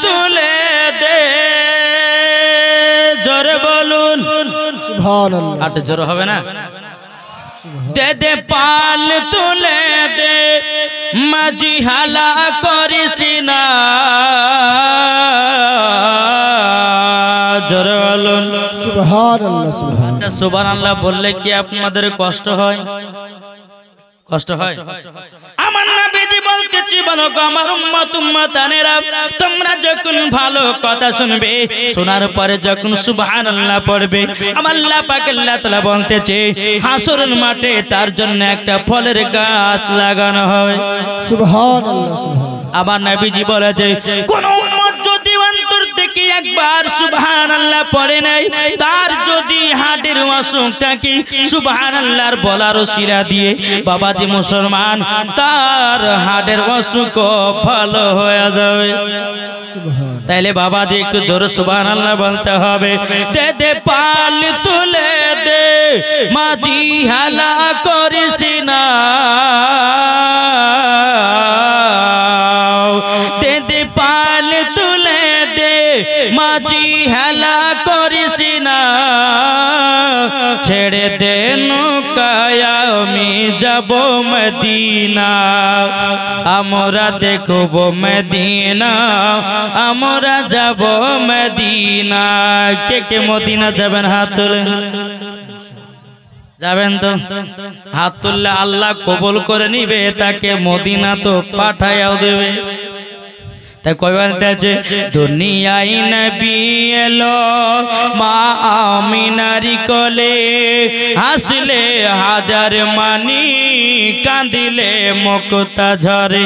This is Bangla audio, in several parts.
তুলে দে, জোরে বলুন সুবহানাল্লাহ। আর জোরে হবে না? দে দে পাল তুলে দে, মাঝি হালা করিস না, জোরে বলুন সুবহানাল্লাহ সুবহানাল্লাহ। সুবহানাল্লাহ বললে কি আপনাদের কষ্ট হয়? কষ্ট হয়? আমার নবীজি বলতেছি, বলো গো আমার উম্মত উম্মতানেরা, তোমরা যখন ভালো কথা শুনবে, শোনার পরে যখন সুবহানাল্লাহ পড়বে, আমার আল্লাহ পাক আল্লাহ তাআলা বলতেছে হাসরের মাঠে তার জন্য একটা ফলের গাছ লাগানো হবে। সুবহানাল্লাহ সুবহানাল্লাহ। আমার নবীজি বলেছে কোন উম্মত যদি অন্তর থেকে একবার সুবহানাল্লাহ পড়ে নাই, তার যদি হার্টের অসুখ থাকে, সুবহানাল্লাহর বলার ওসিলা দিয়ে বাবাজি মুসলমান তার হার্টের অসুখ ভালো হয়ে যাবে। তাইলে বাবাজি একটু জোরে সুবহানাল্লাহ বলতে হবে। দে দে পাল তুলে দে, মাঝি হালা করিস না, দে দে পাল তুলে দে, মাঝি হেলা করিস না, ছেড়ে দে নৌকায় আমি যাব মদিনা, আমরা দেখব মদিনা, আমরা যাব মদিনা। কে কে মদিনা যাবেন হাত তুলে? যাবেন তো? হাত তুললে আল্লাহ কবুল করে নিবে, তাকে মদিনা তো পাঠাইয়াও দেবে। তাই কই বলতেছে দুনিয়ায় নবী এলো মা আমিনার কোলে, হাসলে হাজার মানি, কাঁদিলে মুক্তা ঝরে,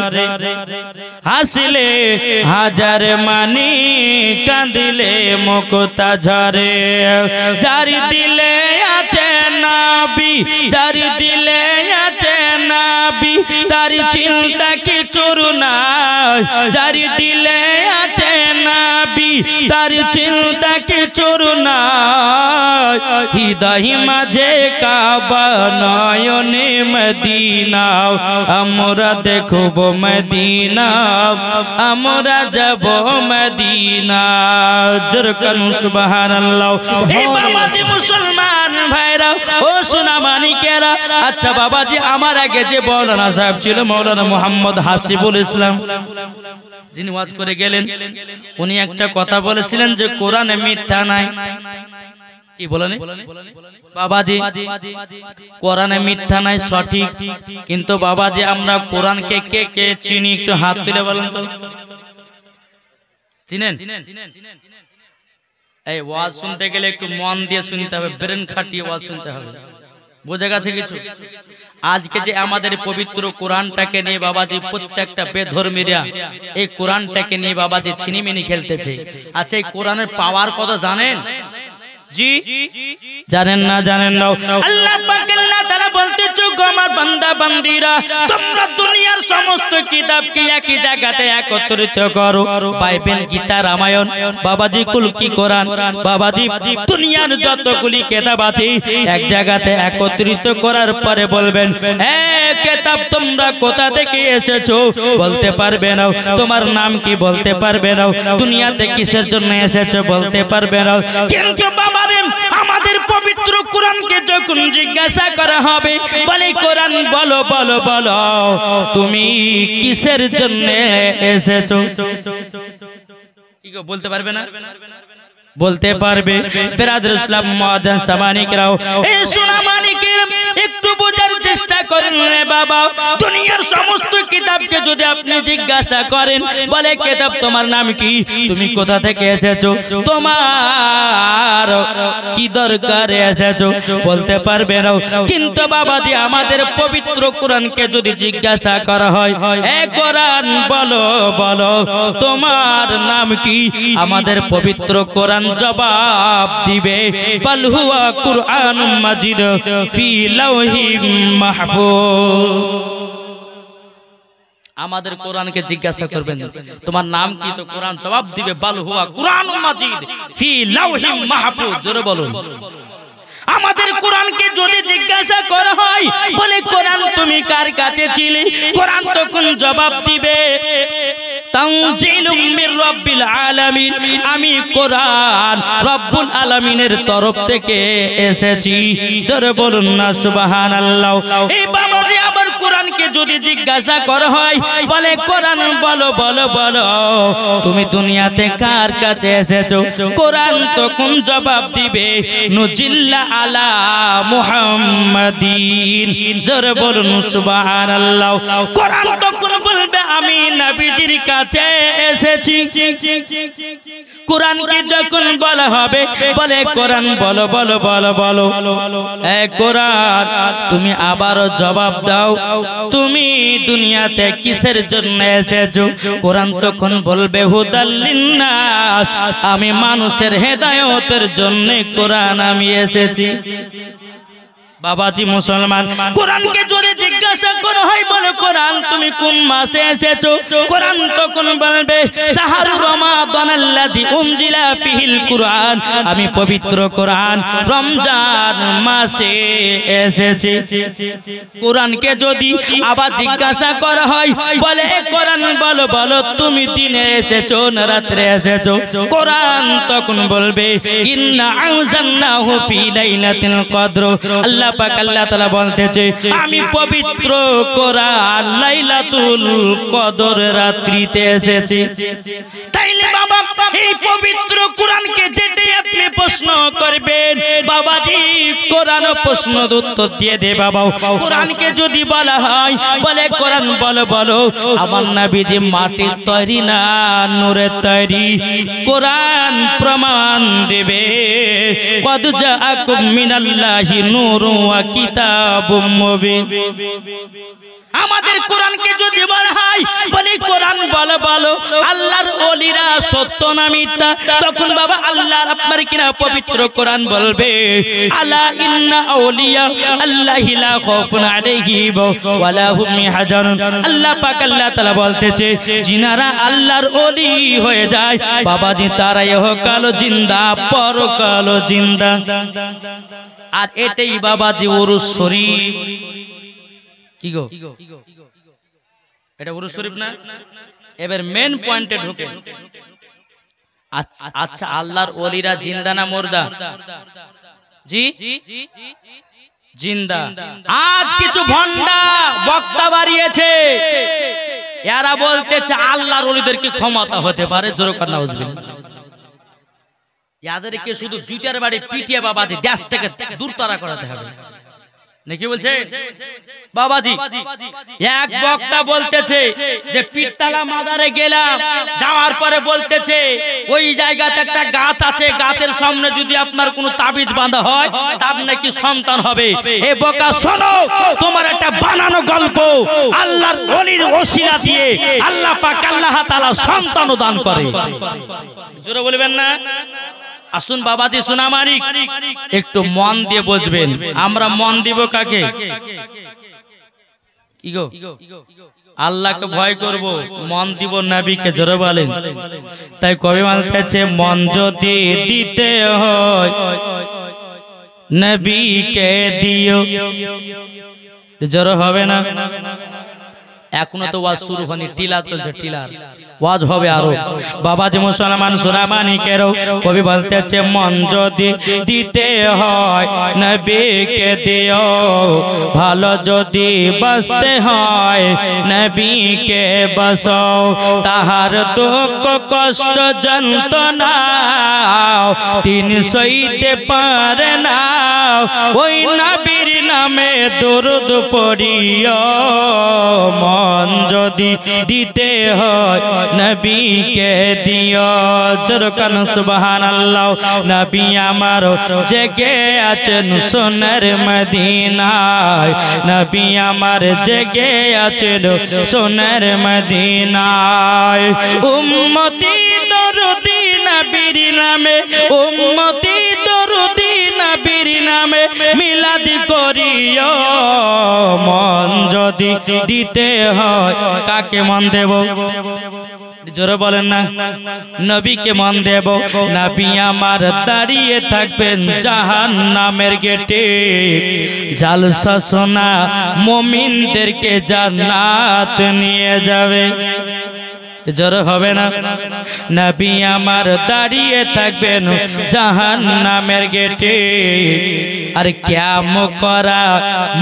হাসলে হাজার মানি, কাঁদিলে মুক্তা ঝরে। যার দিলে আছে নবী, যার দিলে আছে নবী, তার চিন্তা কিছুর নাই, যার দিলে আছে নবী, তার চিন্তা কিছুর নাই, হৃদয় মাঝে কাবা, নয়নে মদিনা, আমরা দেখব মদিনা, আমরা যাব মদিনা। জোরে করুন সুবহানাল্লাহ। এই বাবাজি মুসলমান ভাইরা ও সোনা মানিকেরা, আচ্ছা বাবাজি আমার আগে যে মৌলানা সাহেব ছিল, মৌলানা মোহাম্মদ হাসিবুল ইসলাম, যিনি ওয়াজ করে গেলেন, উনি একটা কথা বলেছিলেন যে কোরআনে মিথ্যা নাই। কি বলেন বাবাজি? কোরআনে মিথ্যা নাই সঠিক, কিন্তু বাবাজি আমরা কোরআনকে কে কে চিনি একটু হাত তুলে বলেন তো। চিনেন? এই ওয়াজ শুনতে গেলে একটু মন দিয়ে শুনতে হবে, ব্রেন খাটিয়ে ওয়াজ শুনতে হবে। বোঝা গেছে কিছু? আজকে যে আমাদের পবিত্র কোরআনটাকে নিয়ে বাবাজি প্রত্যেকটা বেধর্মীরা এই কোরআনটাকে নিয়ে বাবাজি ছিনিমিনি খেলতেছে। আচ্ছা এই কোরআনের পাওয়ার কথা জানেন? জি জানেন না? জানেন না? আল্লাহ পাক আল্লাহ তাআলা বলতেছে গো আমার বান্দা বান্দীরা, তোমরা দুনিয়ার সমস্ত কিতাবকে একই জায়গাতে একত্রিত করো, বাইবেল, গীতা, রামায়ণ, বাবাজি কুলকি কোরআন, বাবাজি দুনিয়ার যতগুলি কিতাব আছে এক জায়গাতে একত্রিত করার পরে বলবেন হে কিতাব তোমরা কোথা থেকে এসেছো? বলতে পারবে না। তোমার নাম কি? বলতে পারবে না। দুনিয়াতে কিসের জন্য এসেছো? বলতে পারবে না। কিন্তু বাবা আমাদের পবিত্র কোরআনকে যখন জিজ্ঞাসা করা হবে, বলে কোরআন বলো বলো বলো তুমি কিসের জন্য এসেছো? কি গো বলতে পারবে না? বলতে পারবে। বিরাদর ইসলাম মুআদ্দান সামানিকরাও, এই সোনা মানিকের একটু বোঝার চেষ্টা করেন রে বাবা। দুনিয়ার সমস্ত কিতাবকে যদি আপনি জিজ্ঞাসা করেন, বলে কিতাব তোমার নাম কি? তুমি কোথা থেকে এসেছো? তোমার কি দরকারে এসেছো? বলতে পারবে না। কিন্তু বাবাজি আমাদের পবিত্র কোরআনকে যদি জিজ্ঞাসা করা হয়, এ কোরআন বলো বলো তোমার নাম কি? আমাদের পবিত্র কোরআন জবাব দিবে বাল হুয়া কুরআনুম মাজিদ ফি লাওহিম মাহফুজ। আমাদের কোরআনকে জিজ্ঞাসা করবেন তোমার নাম কি, তো কোরআন জবাব দিবে বাল হুয়া কুরআনুম মাজিদ ফি লাওহিম মাহফুজ। জোরে বলুন। আমাদের কোরআনকে যদি জিজ্ঞাসা করা হয়, বলে কোরআন তুমি কার কাছে ছিলে? কোরআন তখন জবাব দিবে তানজিলুম মির রব্বিল আলামিন, আমি কোরআন রব্বুল আলামিনের তরফ থেকে এসেছি। জোরে বলুন না সুবহানাল্লাহ। এই বাবারে আবার কোরআনকে যদি জিজ্ঞাসা করা হয়, বলে কোরআন বলো বলো বলো তুমি দুনিয়াতে কার কাছে এসেছো? কোরআন তখন জবাব দিবে নুজিল্লা আলা মুহাম্মাদিন। জোরে বলুন সুবহানাল্লাহ। কোরআন তখন বলবে আমি নবীজির কাছে এসেছি। কোরআনকে যখন বলা হবে, বলে কোরআন বলো বলো বলো বলো, এ কোরআন তুমি আবারও জবাব দাও তুমি দুনিয়াতে কিসের জন্য এসেছো? কোরআন তখন বলবে হুদাল লিন্নাস, আমি মানুষের হেদায়েতের জন্য কোরআন আমি এসেছি। বাবাজি মুসলমান, কোরআনকে যদি জিজ্ঞাসা করা হয়, বলে কোরআন তুমি কোন মাসে এসেছো? কোরআন তখন বলবে শাহরু রমাদানাল্লাযী উনজিলা ফিহিল কুরআন, আমি পবিত্র কোরআন রমজান মাসে এসেছি। কোরআনকে যদি আবার জিজ্ঞাসা করা হয়, বলে কোরআন বলো বলো তুমি দিনে এসেছো না রাতে এসেছো? কোরআন তখন বলবে ইন্না আনজালনাহু ফি লাইলাতিল কদর, আল্লাহ পাক আল্লাহ তাআলা বলতেছে আমি পবিত্র কোরআন লাইলাতুল কদর রাত্রিতে এসেছি। তাইলে বাবা এই পবিত্র কোরআনকে যেটা আপনি প্রশ্ন করবেন, বাবাজি কোরআন প্রশ্ন উত্তর দিয়ে দে বাবা। কোরআনকে যদি বলা হয়, বলে কোরআন বলো বলো আমার নবীজি মাটির তৈরি না নূরের তৈরি? কোরআন প্রমাণ দেবে কদ জাআকুম মিনাল্লাহি নূরুন ওয়া কিতাবুম মুবিন। আমাদের কোরআনকে যদি বলা হয়, বলে কোরআন বলো বলো আল্লাহর ওলিরা সত্য না মিথ্যা? তখন বাবা আল্লাহর আপনার কিনা পবিত্র কোরআন বলবে আলা ইন্না আউলিয়া আল্লাহি লা খাউফুন আলাইহিম ওয়া লা হুম ইয়াহজানুন। আল্লাহ পাক আল্লাহ তাআলা বলতেছে যিনারা আল্লাহর ওলি হয়ে যায় বাবাজি তারা ইহকাল জিন্দা পরকাল জিন্দা। আর এটাই বাবাজি উরুস শরীফ। কি গো এটা উরুস শরীফ না? এবার মেন পয়েন্টে ঢুকে। আচ্ছা আল্লাহর ওলিরা জিন্দা না মুর্দা? জি জিন্দা। আজ কিছু ভন্ডা বক্তা বাড়িয়েছে, এরা বলতেছে আল্লাহর ওলিদের কি ক্ষমতা হতে পারে? জোরে কথা নাউজুবিল্লাহ। ইয়াদেরকে শুধু জুতার বাড়ি পিটিয়ে বাবাজি দেশ থেকে দূরতারা করাতে হবে নাকি বলছে বাবাজি? এক বক্তা বলতেছে যে পীরতলা মাজারে গেলাম, যাওয়ার পরে বলতেছে ওই জায়গাতে একটা গাছ আছে, গাছের সামনে যদি আপনার কোনো তাবিজ বাঁধা হয় তার নাকি সন্তান হবে। এ বোকা শোনো, তোমার একটা বানানো গল্প। আল্লাহর ওলির ওসিলা দিয়ে আল্লাহ পাক আল্লাহ তাআলা সন্তান দান করে। জোরে বলবেন না? আসুন বাবাজি সোনামারি একটু মন দিয়ে বুঝবেন। আমরা মন দিব কাকে? কি গো আল্লাহকে ভয় করব, মন দিব নবীকে। জোরে বলেন। তাই কবি বলতেছে মন যদি দিতে হয় নবীকে দিও। জোরে হবে না? এখনো তো ওয়াজ শুরু হয়নি, টিলা চলছে, টিলার ওয়াজ হবে আরো। বাবাজি মুসলমান সোনামানিকেরও কবি বলতেছে মন যদি দিতে হয় নবীকে দিও, ভালো যদি বাঁচতে হয় নবীকে বাঁচাও, তাহার দুঃখ কষ্ট যন্ত্রণা তিনি সইতে পারে না, ওই নবীর নামে দরুদ পড়িও। মন যদি দিতে হয় নবীকে দিও। জোরকান সুবহানাল্লাহ। নবী আমার জেগে আছেন সোনার মদিনায়, নবী আমার জেগে আছেন সোনার মদিনায়। উম্মতি দরুদি নবীর নামে, উম্মতি দরুদি নবীর নামে মিলাদি করিও। মন যদি দিতে হয় কাকে মন দেব? জোরে বলেন না? নবীকে মন দেব। নবী আমার দাঁড়িয়ে থাকবেন জাহান্নামের গেটে, জালসা শোনা মুমিনদেরকে জান্নাত নিয়ে যাবে। জোর হবে না। নবী আমার দাঁড়িয়ে থাকবেন জাহান্নামের গেটে, আর কিয়ামত করা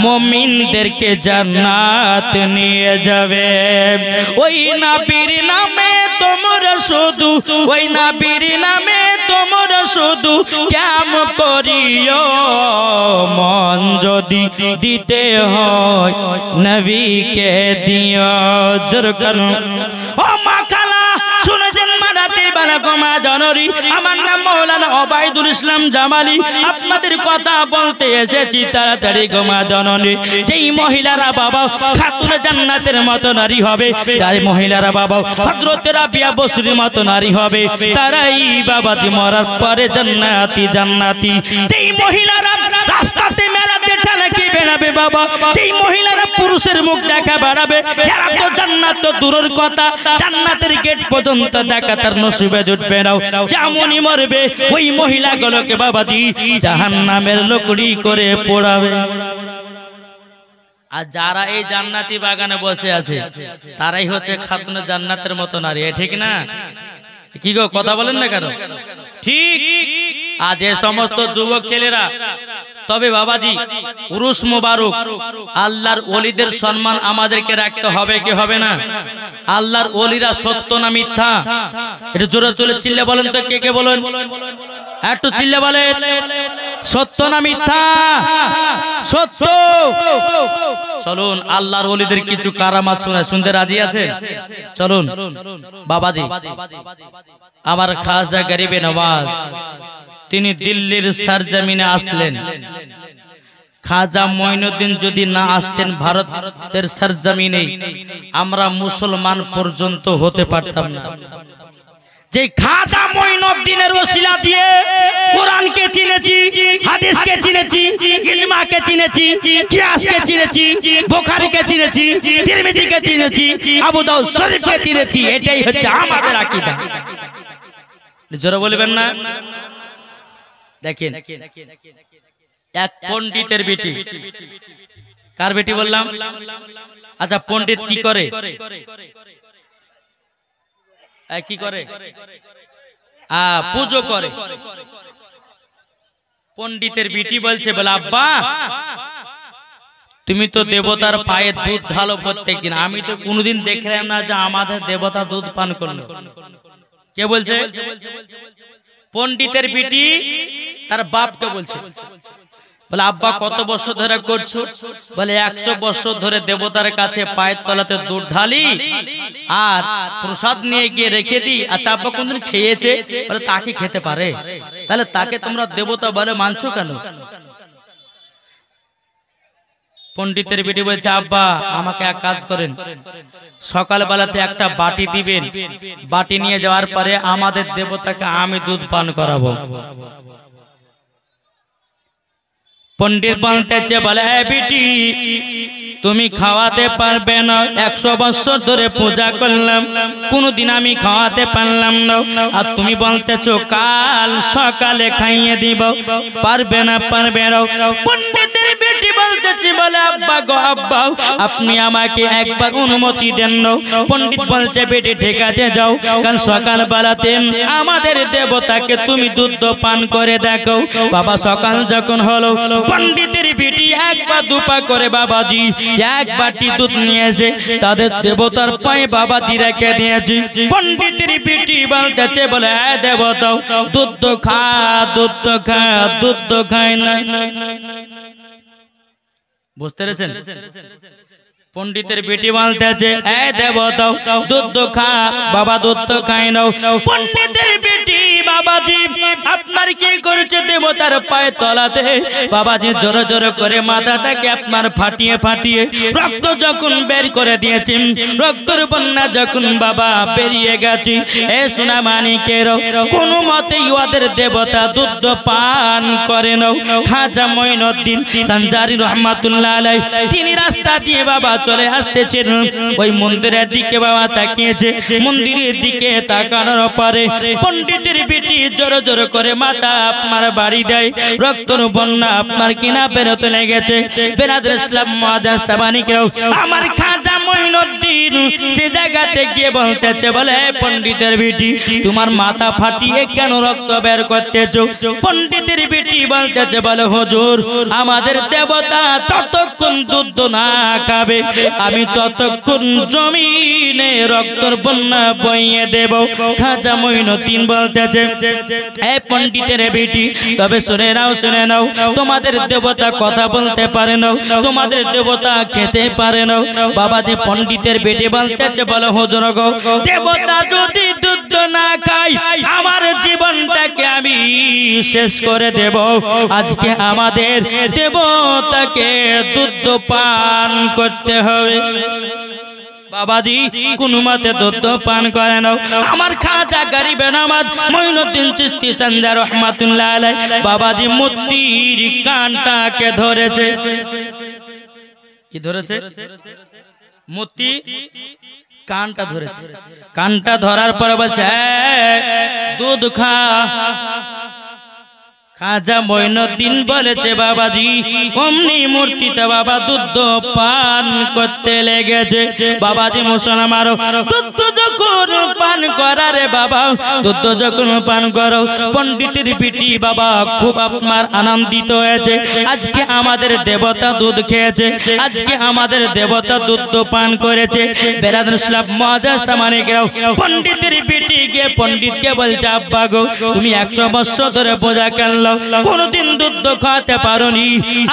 মুমিনদেরকে জান্নাত নিয়ে যাবে। ওই নবীর নামে তোমরা শুধু, ওই নবীর নামে তোমরা শুধু কিয়ামত করিও, মন যদি দিতে হয় নবীকে দিও। জোর করুন ও মা খালা, শুনেছেন মারাতে বানাকো মা জননী, আমার নাম মৌলানা ওবায়দুল ইসলাম জামালি। আপনাদের কথা বলতে এসেছি তাড়াতাড়ি গো মা জননী। যেই মহিলারা বাবা খাতুনে জান্নাতের মতো নারী হবে, যাই মহিলারা বাবা হযরত রাবিয়া বসরির মতো নারী হবে, তারাই বাবাজি মরার পরে জান্নাতি জান্নাতি। যেই মহিলারা রাস্তাতে মেলাতে ঠেলাকি বেড়াবে বাবা, যেই মহিলারা পুরুষের মুখ দেখা বাড়াবে, এরা তো জান্নাত তো দূরের কথা, জান্নাতের গেট পর্যন্ত দেখা তার নসিবে জুটবে না। যেমনই মরবে ওই মহিলাগুলোকে বাবাজি জাহান্নামের লকড়ি করে পোড়াবে। আর যারা এই জান্নাতি বাগানে বসে আছে তারাই হচ্ছে খাতুনে জান্নাতের মতো নারী, ঠিক না? কি গো কথা বলেন না কেন? ঠিক। আজ এই সমস্ত যুবক ছেলেরা, তবে বাবাজি উরুস মোবারক, আল্লাহর ওলিদের সম্মান আমাদেরকে রাখতে হবে কি হবে না? আল্লাহর ওলিরা সত্য না মিথ্যা? একটু জোরে চলে চিল্লে বলেন তো, কে কে বলেন, একটু চিল্লে বলেন। সত্য না মিথ্যা? সত্য। চলুন আল্লাহর ওলিদের কিছু কারামাত শোনা, শুনতে রাজি আছেন? চলুন বাবাজি, আমার খাজা গরিবে নওয়াজ তিনি দিল্লির সরজমিনে আসলেন। খাজা মঈনুদ্দিন যদি না আসতেন ভারতের সরজমিনে, আমরা মুসলমান পর্যন্ত হতে পারতাম না। যে খাজা মঈনুদ্দিনের ওসিলা দিয়ে কোরআনকে চিনেছি, হাদিসকে চিনেছি, ইজমাকে চিনেছি, কিয়াসকে চিনেছি, বুখারীকে চিনেছি, তিরমিজিকে চিনেছি, আবু দাউদ শরীফকে চিনেছি, এটাই হচ্ছে আমাদের আকীদা। জোরে বলবেন না? দেখেন, এক পণ্ডিতের বেটি, কার বেটি বললাম? আচ্ছা, পণ্ডিত কি করে? কি করে? পুজো করে। পণ্ডিতের বেটি বলছে, বলে আব্বা তুমি তো দেবতার পায়ে দুধ ঢালো প্রত্যেকদিন, আমি তো কোনোদিন দেখলাম না যে আমাদের দেবতা দুধ পান করলো। কে বলছে? পণ্ডিতের বেটি তার বাপকে বলছে, বলে আব্বা কত বছর ধরে করছো? বলে 100 বছর ধরে দেবতার কাছে পায়ের তলাতে দুধ ঢালি আর প্রসাদ নিয়ে গিয়ে রেখে দিই। আচ্ছা আব্বা কোনদিন খেয়েছে? বলে তাকে খেতে পারে, তাহলে তাকে তোমরা দেবতা বলে মানছো কেন? পণ্ডিতের বেটি বলছে, আব্বা আমাকে এক কাজ করেন, সকালবেলাতে একটা বাটি দিবেন, বাটি নিয়ে যাওয়ার পরে আমাদের দেবতাকে আমি দুধ পান করাবো। পণ্ডিত বলতেছে, বলে বেটি তুমি খাওয়াতে পারবে না, 100 বছর ধরে পূজা করলাম, কোনদিন আমি খাওয়াতে পারলাম না, আর তুমি বলতেছো কাল সকালে খাইয়ে দিব, পারবে না, পারবে না। পণ্ডিতের বেটি বলতেছে, বলে আব্বা গো আব্বা আপনি আমাকে একবার অনুমতি দেন না। পণ্ডিত বলছে, বেটি ঠিক আছে যাও, কাল সকাল বেলাতে আমাদের দেবতাকে তুমি দুধ পান করে দেখো। বাবা সকাল যখন হলো, পণ্ডিতের বেটি একবার দুপা করে বাবাজি এক বাটি দুধ নিয়েছে, তাদের দেবতার পায়ে বাবাজি রেখে দিয়েছে। পণ্ডিতের বেটি বলতেছে, বলে দেবতা দুধ খা, দুধ খা, দুধ খায় না। বুঝতে পেরেছেন? পণ্ডিতের বেটি বলতেছে, দেবতা দুধ খা, বাবা দুধ খায় না। পণ্ডিতের বেটি বাবাজি আপনার কি করেছে? দেবতার পায়ে তলাতে বাবাজি জোরে জোরে করে মাথাটাকে আপনার ফাটিয়ে ফাটিয়ে রক্ত যখন বের করে দিয়েছেন, রক্তের বন্যা যখন বাবা বেরিয়ে গেছে, সোনা মানিকের কোনো মতেই ওদের দেবতা দুধ পান করে না। খাজা মঈনুদ্দিন সঞ্জারি রহমাতুল্লাহ আলাইহি তিনি রাস্তা দিয়ে বাবা চলে আসতেছেন, ওই মন্দিরের দিকে বাবা তাকিয়েছে, মন্দিরের দিকে তাকানোর পরে পণ্ডিতের বেটি জোরে জোরে করে মাথা আপনার বাড়ি দেয়, রক্তর বন্যা আপনার কিনা বেরোতে লেগেছে। বেরাদর ইসলাম মুআজ্জাজ সাবানিকেও আমার খাজা মঈনুদ্দিন পণ্ডিত সে জায়গাতে গিয়ে বলতেছে, বলে পণ্ডিতের বেটি তোমার মাথা ফাটিয়ে কেন রক্ত বের করতেছো? পণ্ডিতের বেটি বলতেছে, বলে হুজুর আমাদের দেবতা ততক্ষণ দুধ না খাবে আমি ততক্ষণ জমিনে রক্তর বন্যা বইয়ে দেব। খাজা মঈনুদ্দিন বলতেছে, এই পণ্ডিতের বেটি তবে শুনে নাও তোমাদের দেবতা কথা বলতে পারে না, তোমাদের দেবতা খেতে পারে না। বাবাজি পণ্ডিতের বেটি বলতেছে, বলে হুজুর গো দেবতা যদি দুধ না খায় আমার জীবনটাকে আমি শেষ করে দেব। আজকে আমাদের দেবতাকে দুধ পান করতে হবে। বাবাজি কোন মতে দুধ পান করে না। আমার খাজা গরিবে নামাজ মঈনুদ্দিন চিশতি সঞ্জা রহমাতুল্লাহ আলাইহি বাবাজি মূর্তির কানটাকে ধরেছে। কি ধরেছে? মূর্তি কানটা ধরেছে। কানটা ধরার পরে বলছে, দুধ খা। খাজা মঈনুদ্দিন বলেছে, বাবাজি অমনি মূর্তিতে বাবা দুধ পান করতে লেগেছে। বাবাজি মুসলমান দুধ যখন পান করারে বাবা দুধ যখন পান করো পণ্ডিতের বিটি বাবা খুব আপনার আনন্দিত হয়েছে। আজকে আমাদের দেবতা দুধ খেয়েছে, আজকে আমাদের দেবতা দুধ পান করেছে। বেরাদর ইসলাম মুআজ্জাজ সামানিকেরাও পণ্ডিতের বিটি গিয়ে পণ্ডিতকে বলছে, আব্বা গো তুমি 100 বছর ধরে পূজা করলে কোনদিন দুধ খাওয়াতে পারোনি,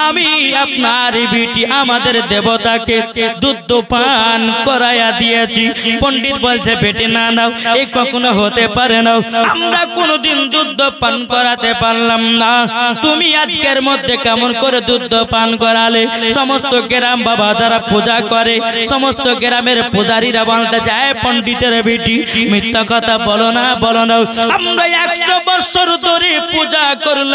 আমি আপনার বিটি আমাদের দেবতাকে দুধ পান করাইয়া দিয়েছি। পণ্ডিত বলছে, বেটি না নাও, এই কখনো হতে পারে না, আমরা কোনদিন দুধ পান করাতে পারলাম না। তুমি আজকের মধ্যে কেমন করে দুধ পান করালে? সমস্ত গ্রাম বাবা যারা পূজা করে সমস্ত গ্রামের পূজারীরা বলতে যায়, পণ্ডিতের বেটি মিথ্যা কথা বলো না, বলো না, আমরা 100 বছর ধরে পূজা করলাম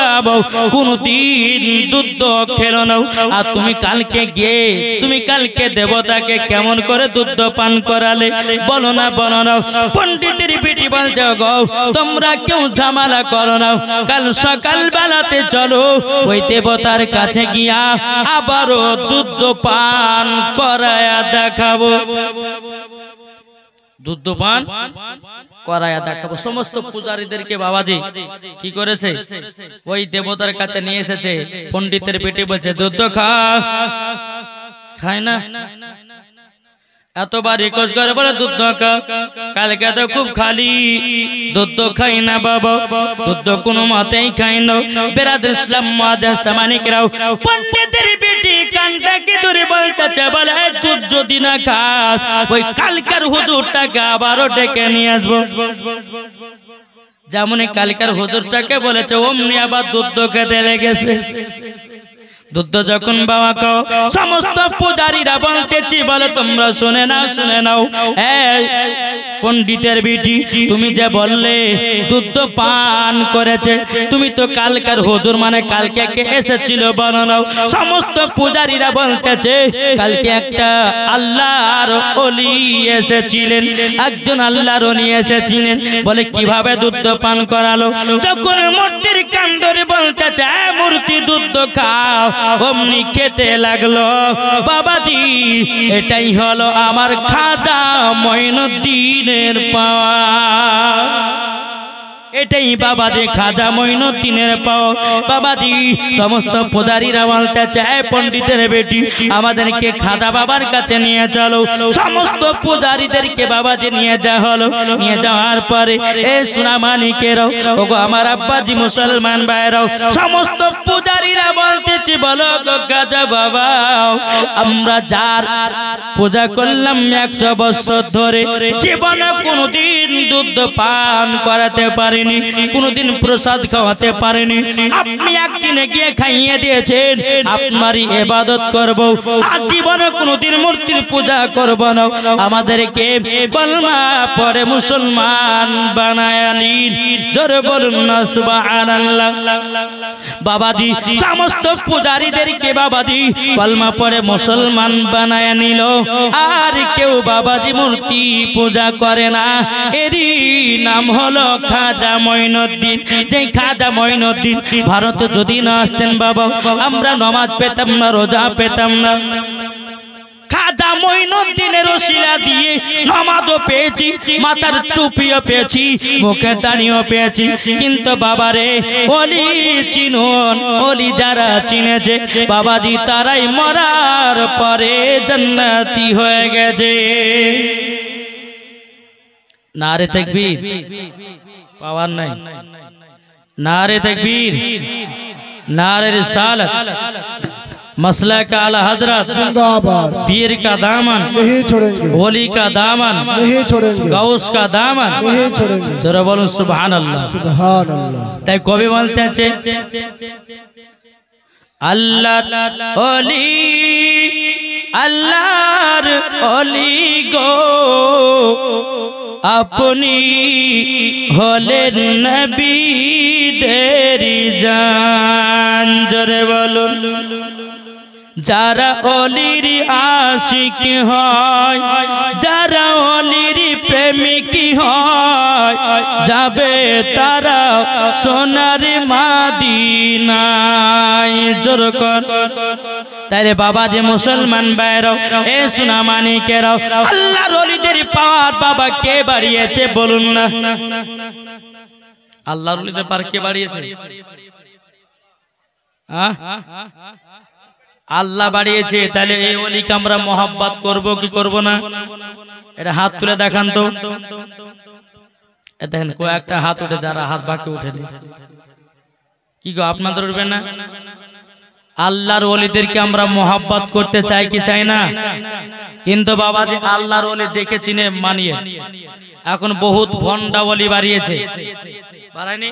কোনদিন দুধ খেলো না। আর তুমি কালকে গিয়ে তুমি কালকে দেবতাকে কেমন করে দুধ পান করালে? বলো না, বলো না। পণ্ডিতের বেটি বলছে, গো তোমরা কেউ ঝামেলা করো না, কাল সকাল বেলাতে চলো ওই দেবতার কাছে গিয়া আবারও দুধ পান করায়া দেখাবো। দুধ পান করায়া দেখাবো। সমস্ত পূজারীদেরকে বাবাজি কি করেছে? ওই দেবতার কাছে নিয়ে এসেছে। পণ্ডিতের বেটি বলছে, দুধ খায় না। এতবার রিকোয়েস্ট করে বলে দুধ খা, কালকে তো খুব খালি দুধ খাই না বাবা, দুধ কোনো মতেই খাই না। বেরাদর ইসলাম মুআজ্জাজ সামানিকেরাও পণ্ডিতের বেটি কানটাকে ধরে বলতেছে, বলে দুধ যদি না খাস ওই কালকার হুজুরটাকে আবারও ডেকে নিয়ে আসবো। যেমন কালকার হুজুরটাকে বলেছে অমনি আবার দুধ খেতে লেগেছে। দুধ যখন বাবা খাও সমস্ত পূজারীরা বলতেছি, বলে তোমরা শুনে নাও, শুনে নাও। পণ্ডিতের বেটি তুমি যে বললে দুধ পান করেছে, তুমি তো কালকার হুজুর মানে কালকে কে এসেছিল বলো নাও। সমস্ত পূজারীরা বলতেছে, কালকে একটা আল্লাহর ওলি এসেছিলেন, একজন আল্লাহর ওলি এসেছিলেন। বলে কিভাবে দুধ পান করালো? যখন মূর্তির কান ধরে বলতেছে, মূর্তি দুধ খাও, অমনি খেতে লাগলো। বাবাজি এটাই হলো আমার খাজা মঈনুদ্দিনের পাওয়া, এটাই বাবাজি খাজা মঈনুদ্দিনের পাওয়া। বাবাজি সমস্ত পূজারীরা বলতে চায়, পণ্ডিতের বেটি আমাদেরকে খাজা বাবার কাছে নিয়ে চলো। সমস্ত পূজারীদেরকে বাবাজি নিয়ে যাওয়া হলো। নিয়ে যাওয়ার পরে এ সোনামানিকেরাও, ওগো আমার আব্বাজি মুসলমান ভাইরাও, সমস্ত পূজারীরা বলতেছি, বলো গো খাজা বাবা আমরা যার পূজা করলাম 100 বছর ধরে জীবনে কোনোদিন দুধ পান করাতে পারি, কোনদিন প্রসাদ খাওয়াতে পারেনি, আপনি একদিনে গিয়ে খাইয়ে দিয়েছেন, আপনারই ইবাদত করব, আর জীবনে কোনদিন মূর্তির পূজা করব না। আমাদেরকে কলমা পড়ে মুসলমান বানায়া নিন, জোরে বলুন না সুবহানাল্লাহ। বাবাজি সমস্ত পূজারীদেরকে বাবাজি কলমা পড়ে মুসলমান বানায়া নিল। আর কেউ বাবাজি মূর্তি পূজা করে না, এরই নাম হলো খাজা মঈনুদ্দিন। যে খাজা মঈনুদ্দিন ভারতে যদি না আসতেন বাবা, আমরা নামাজ পেতাম না, রোজা পেতাম না। খাজা মঈনুদ্দিনের ওসিলা দিয়ে নামাজও পেয়েছি, মাথার টুপিও পেয়েছি, মুখে দাড়িও পেয়েছি, কিন্তু বাবারে ওলি চিনুন, ওলি যারা চিনেছে বাবাজি তারাই মরার পরে জান্নাতি হয়ে গেছে। নারে তাকবীর, পাওয়ার নাই। नारे तकबीर, नारे रिसालत, मसला का आला हजरत जिंदाबाद। पीर का दामन नहीं छोड़ेंगे, वली का दामन नहीं छोड़ेंगे, गौस का दामन नहीं छोड़ेंगे। जरा बोलो सुभान अल्लाह। सुभान अल्लाह। ताई कवि बोलते हैं अल्लाह ओली, अल्लाहर ओली गो अपनी হলেন নবী দেরি জান। জোরে বলুন, যারা অলির আশিক হয়, যারা অলির প্রেমিক হয়, যাবে তারা সোনার মদিনায়। জোরে কর। তাইলে বাবা যে মুসলমান ভাইরাও, এ সোনা মানিকেরাও, আল্লাহর ওলিদের পাওয়ার বাবা কে বাড়িয়েছে বলুন না? আল্লাহর ওলিদের পাওয়ার কে বাড়িয়েছে? আল্লাহ বাড়িয়েছে। তাহলে এই ওলিকে আমরা মোহাব্বত করব কি করব না? এটা হাত তুলে দেখান তো। দেখেন কয়েকটা হাত উঠে, যারা হাত বাকি উঠেনি। কি গো, আপনাদের উঠবে না? আল্লাহর ওলিদেরকে আমরা মোহাব্বত করতে চাই কি চাই না? কিন্তু বাবা যে আল্লাহর ওলি দেখে চিনে মানিয়ে, এখন বহুত ভন্ডা ওলি বাড়িয়েছে, বাড়ায়নি?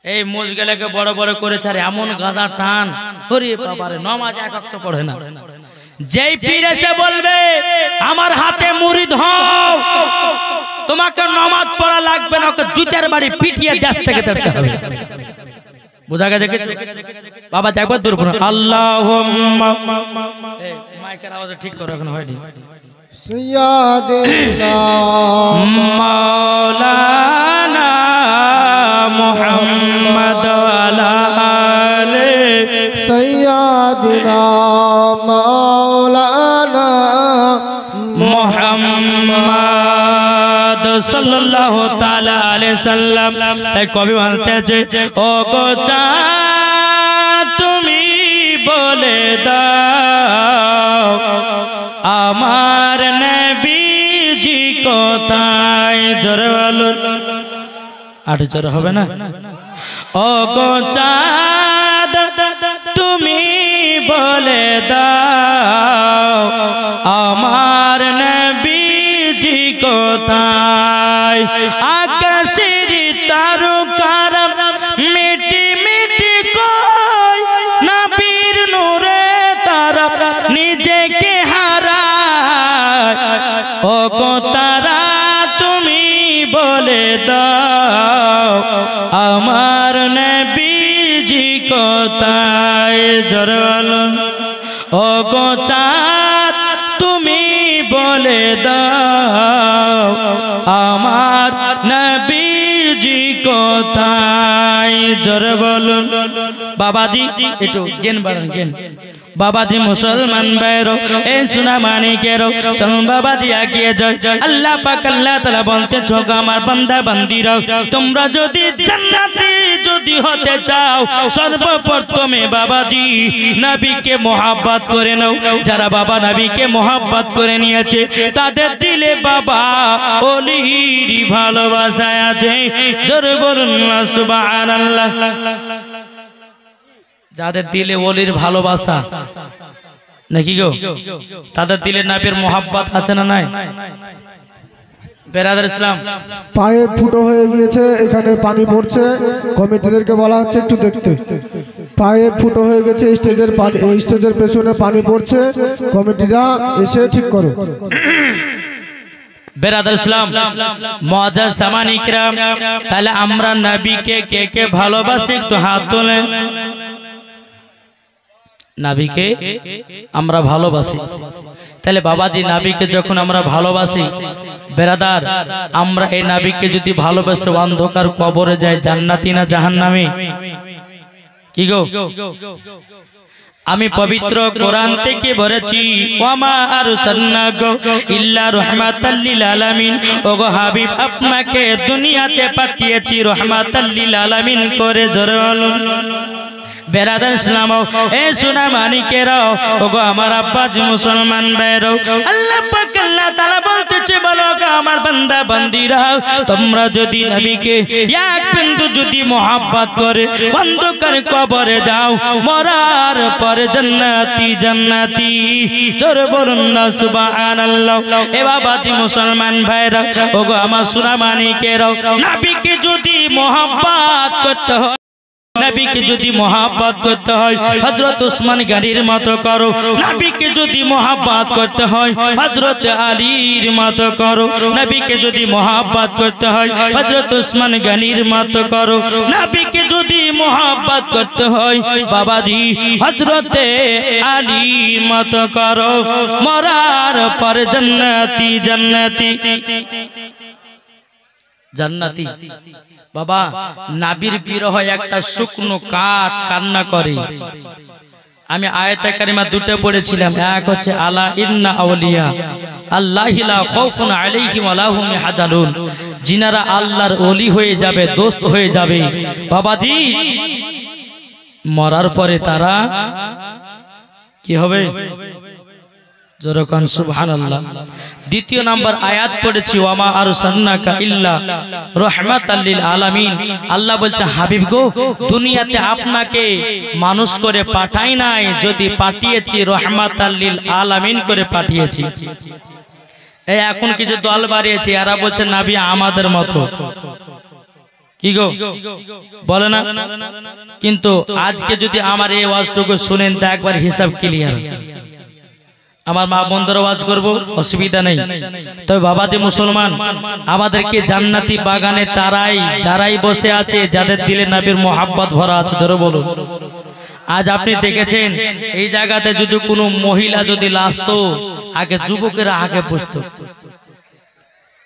এই মুজগেলাকে বড় বড় করেছে, আর এমন গাঁজা টান, ওরে বাবারে, নামাজ এক ওয়াক্ত পড়ে না। যেই পীর এসে বলবে আমার হাতে মুরিদ হও, তোমাকে নামাজ পড়া লাগবে না, ওকে জুতার বাড়ি পিটিয়ে দেশ থেকে তাড়াতে হবে। বুঝা গেছে কিছু? বাবা একবার দূর করুন। আল্লাহুম্মা, এই মাইকের আওয়াজ ঠিক করো, এখন হয়নি। সৈয়দিনা মাওলানা মুহাম্মদ আলা আলে সৈয়দিনা মাওলানা মুহাম্মদ সাল্লাল্লাহু তাআলা আলাইহি সাল্লাম। তাই কবি বলতেছে, ও গো চাঁদ তুমি বলে দাও আমার নবীজি কোথায়। জোরে বলুন, আট জোরে হবে না? ও গো চাঁদ তুমি বলে দাও আমার নবীজি কোথায়। আকাশের তারকারা মিটি মিটি কই, নবীর নূরে তারা নিজেকে হারায়। ও গো তারা তুমি বলে দাও আমার নবীজি কোথায়। জোরে বলুন, ও গো চাঁদ তুমি বলে দাও আমার নবীজি কোথায়। জোরে বলুন। বাবাজি একটু জ্ঞান বাড়ান, জ্ঞান। বাবাজি মুসলমান ভাইরো, এই সোনা মানিকেরো, চলুন বাবাজি এগিয়ে যাই। আল্লাহ পাক আল্লাহ তাআলা বলতে, ছোক আমার বান্দা বান্দিরা, তোমরা যদি জান্নাতি যদি হতে চাও, সর্বপ্রথমে বাবাজি নবীকে মোহাব্বত করে নাও। যারা বাবা নবীকে মোহাব্বত করে নিয়েছে, তাদের দিলে বাবা ওলির ভালোবাসা আছে। জোরে বলুন না সুবহানাল্লাহ। যাদের দিলে ওলির ভালোবাসা নাকি গো, তাদের দিলে নবীর মোহাব্বত আছে না নাই? বেরাদার ইসলাম, পায়ে ফুটো হয়ে গিয়েছে, এখানে পানি পড়ছে, কমিটিদেরকে বলা হচ্ছে একটু দেখতে। পায়ে ফুটো হয়ে গেছে, স্টেজের পানি, স্টেজের পেছনে পানি পড়ছে, কমিটিরা এসে ঠিক করো। বেরাদার ইসলাম, মুআজ্জাজ সামানি কিরাম, তাহলে আমরা নবীকে কে কে ভালোবাসি একটু হাত তোলেন। নবীকে আমরা ভালোবাসি। তাহলে বাবাজি নবীকে যখন আমরা ভালোবাসি, বেরাদার, আমরা এই নবীকে যদি ভালোবাসে অন্ধকার কবরে যায়, জান্নাতি না জাহান্নামী? কি গো, আমি পবিত্র কোরআন থেকে বলেছি ওয়ামা আরসালনাকা ইল্লা রাহমাতাল লিল আলামিন। ওগো হাবিব, আপনাকে দুনিয়াতে পাঠিয়েছি রাহমাতাল লিল আলামিন করে। জোরে বলুন বেরাদার ইসলাম এ সোনা মানিকেরাও, ওগো আমার আব্বাজি মুসলমান ভাইরাও, আল্লাহ পাক আল্লাহ তাআলা বলতেছে, বলো গো আমার বান্দা বান্দিরা, তোমরা যদি নবীকে এক বিন্দু যদি মোহাব্বত করে অন্ধকার কবরে যাও, মরার পরে জান্নাতি জান্নাতি। জোরে বলুন না সুবহানাল্লাহ। এ বাবাজি মুসলমান ভাইরা, ওগো আমার সোনা মানিকেরাও, নবীকে যদি মোহাব্বত করতে হয়, নবীকে যদি মোহাব্বত করতে হয় হযরত ওসমান গনির মতো করো। নবীকে যদি মোহাব্বত করতে হয় হযরত আলীর মতো করো। নবীকে যদি মোহাব্বত করতে হয় হযরত ওসমান গনির মতো করো। নবীকে যদি মোহাব্বত করতে হয় বাবাজি হযরত আলীর মতো করো, মরার পরে জান্নাতি জান্নাতি জান্নাতি। বাবা নাবির বিরহ একটা শুকনো কাঠ কান্না করে। আমি আয়াতে কারিমা দুটো পড়েছিলাম, এক হচ্ছে আলা ইন্না আউলিয়া আল্লাহি লা খাউফুন আলাইহিম ওয়া লা হুম ইয়াহজানুন। জিনারা আল্লাহর ওলি হয়ে যাবে, দোস্ত হয়ে যাবে বাবাজি, মরার পরে তারা কি হবে? জোরকান সুবহানাল্লাহ। দ্বিতীয় নাম্বার আয়াত পড়েছি ওয়ামা আরসালনাকা ইল্লা রাহমাতাল লিল আলামিন। আল্লাহ বলছে হাবিব গো, দুনিয়াতে আপনাকে মানুষ করে পাঠাই নাই, যদি পাঠিয়েছি রাহমাতাল লিল আলামিন করে পাঠিয়েছি। এই এখন কিছু দল বাড়িয়েছে, এরা বলছে নবী আমাদের মতো, কি গো বলে না? কিন্তু আজকে যদি আমার এই ওয়াজটুকু শুনেন তা একবার হিসাব ক্লিয়ার। আমার মা বন্ধুরা ওয়াজ করবো, অসুবিধা নেই। তবে বাবাজি মুসলমান, আমাদেরকে জান্নাতি বাগানে তারাই যারাই বসে আছে যাদের দিলে নবীর মোহাব্বত ভরা আছে। জোরে বলুন। আজ আপনি দেখেছেন এই জায়গাতে যদি কোনো মহিলা যদি লাসতো, আগে যুবকেরা আগে বসতো।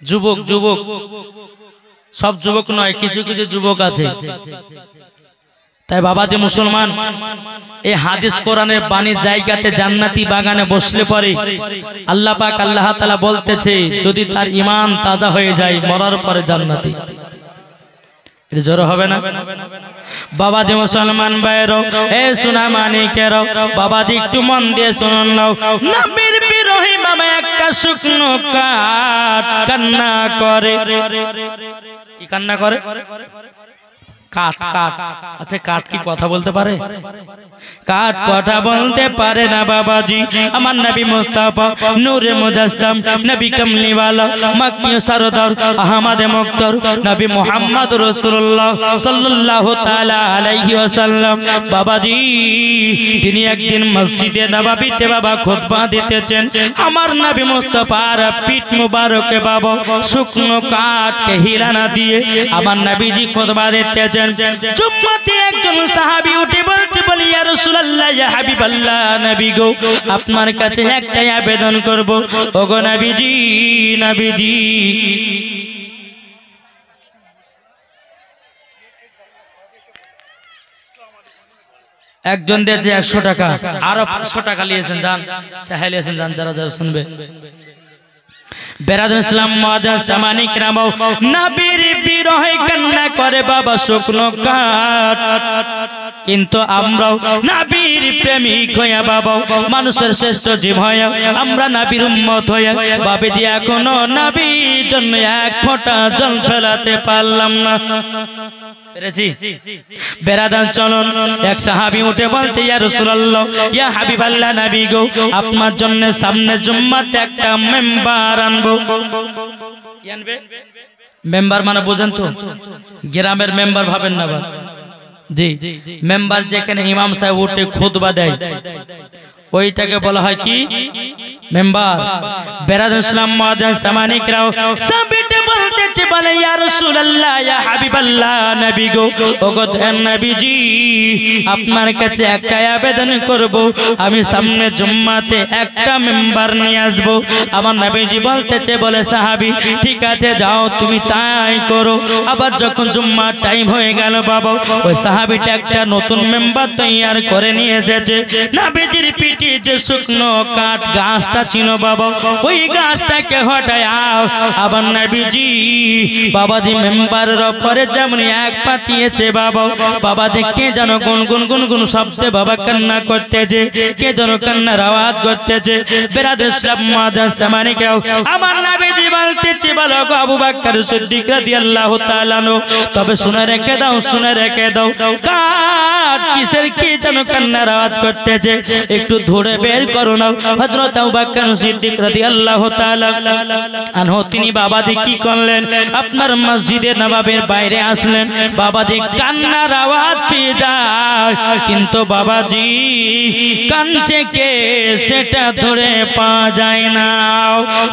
যুবক যুবক সব যুবক নয়, কিছু কিছু যুবক আছে। তাই বাবাজি মুসলমান, এই হাদিস কোরআনের বাণী জায়গাতে জান্নাতি বাগানে বসলে পরে আল্লাহ পাক আল্লাহ তাআলা বলতেছে, যদি তার ঈমান তাজা হয়ে যায় মরার পরে জান্নাতি। এটা জোর হবে না? বাবাজি মুসলমান ভাইরো, এ সোনা মানিকেরো, বাবাজি একটু মন দিয়ে শুনুন নাও। নবীর বিরহে বাবা একটা শুকনো কাঠ কান্না করে। কি কান্না করে? কাঠ কাঠ। আচ্ছা কাঠ কি কথা বলতে পারে? কাঠ কথা বলতে পারে না বাবাজি। আমার নবী মুস্তাফা নূরে মুজাসসাম, নবী কামলিওয়ালা, মক্কি সরদার, আহমদ মুক্তার, নবী মুহাম্মদ রাসূলুল্লাহ সাল্লাল্লাহু তাআলা আলাইহি ওয়াসাল্লাম বাবাজি, তিনি একদিন মসজিদে নববীতে বাবা খুতবা দিতেছেন। আমার নবী মুস্তাফার পিঠ মুবারকে বাবা শুকনো কাঠকে হিলানা দিয়ে আমার নবীজি খুতবা দিতেছেন। জুম্মাতে একজন সাহাবী উঠে বলতে বলি, ইয়া রাসূলুল্লাহ, ইয়া হাবিবাল্লাহ, নবী গো, আপনার কাছে একটাই আবেদন করব। ওগো নবীজি, নবীজি একজন দিয়েছে 100 টাকা, আরো 500 টাকা নিয়েছেন, যান চাইলেছেন, যান যারা যারা শুনবে। বেরাদুল ইসলাম মাদান সামানি কিরামও, নবীর বিরহে কান্না করে বাবা শুকনো কাঠ। কিন্তু আমরাও নবীর প্রেমিক হইয়া বাবা, মানুষের শ্রেষ্ঠ জীব হইয়া, আমরা নবীর উম্মত হইয়া বাবাজি এখনো নবীর জন্য এক ফোঁটা জল ফেলাতে পারলাম না। পেরেছি? বেরাদান চলুন, এক সাহাবী উঠে বলছে, ইয়া রাসূলুল্লাহ, ইয়া হাবিবাল্লাহ, নবী গো, আপনার জন্য সামনে জুম্মাতে একটা মেম্বার আনবো। কি আনবে? মেম্বার মানে বুঝেন তো, গ্রামের মেম্বার ভাবেন না। জি, মেম্বার যেখানে ইমাম সাহেব উঠে খুতবা দেয় ওইটাকে বলা হয় কি? মেম্বার। বেরাদুল ইসলাম মাদান সামানিকরাও, সাবিতে বলতেছে বলে ইয়া রাসূলুল্লাহ ইয়া হাবিবাল্লাহ নবী গো ওগো নবীজি আপনার কাছে একটা আবেদন করব আমি সামনে জুম্মাতে একটা মেম্বার নিয়ে আসব আমার নবীজি বলতেছে বলে সাহাবী ঠিক আছে যাও তুমি তাই করো আবার যখন জুম্মার টাইম হয়ে গেল বাবা ওই সাহাবীটা একটা নতুন মেম্বার তৈয়ার করে নিয়ে এসেছে নবীজির পিঠে যে শুকনো কাঠ গাছটা ছিল বাবা ওই গাছটাকে হটায়াও আবার নবীজি বাবাজি মেম্বারের উপরে যেমন এক পাতিয়েছে বাবা বাবা দেখে যেন গুনগুন গুনগুন শব্দে বাবা কান্না করতেছে কে যেন কান্নার আওয়াজ করতেছে বেরাদের ইসলাম মাদাস সামানে কেউ আমার নবীজি বলতেছে বলো গো আবু বকর সিদ্দিক রাদিয়াল্লাহু তাআলা নো তবে শুনে রেখে দাও কার কিসের কি যেন কান্নার আওয়াজ করতেছে একটু ধরে বের করো না হযরত আবু বকর সিদ্দিক রাদিয়াল্লাহু তাআলা আনহু তিনি বাবাজি কি করলেন আপনার মসজিদে নববীর বাইরে আসলেন বাবাজি কান্নার আওয়াজ পেয়ে যায় কিন্তু বাবাজি কাঁদছে কে সেটা ধরে পাওয়া যায় না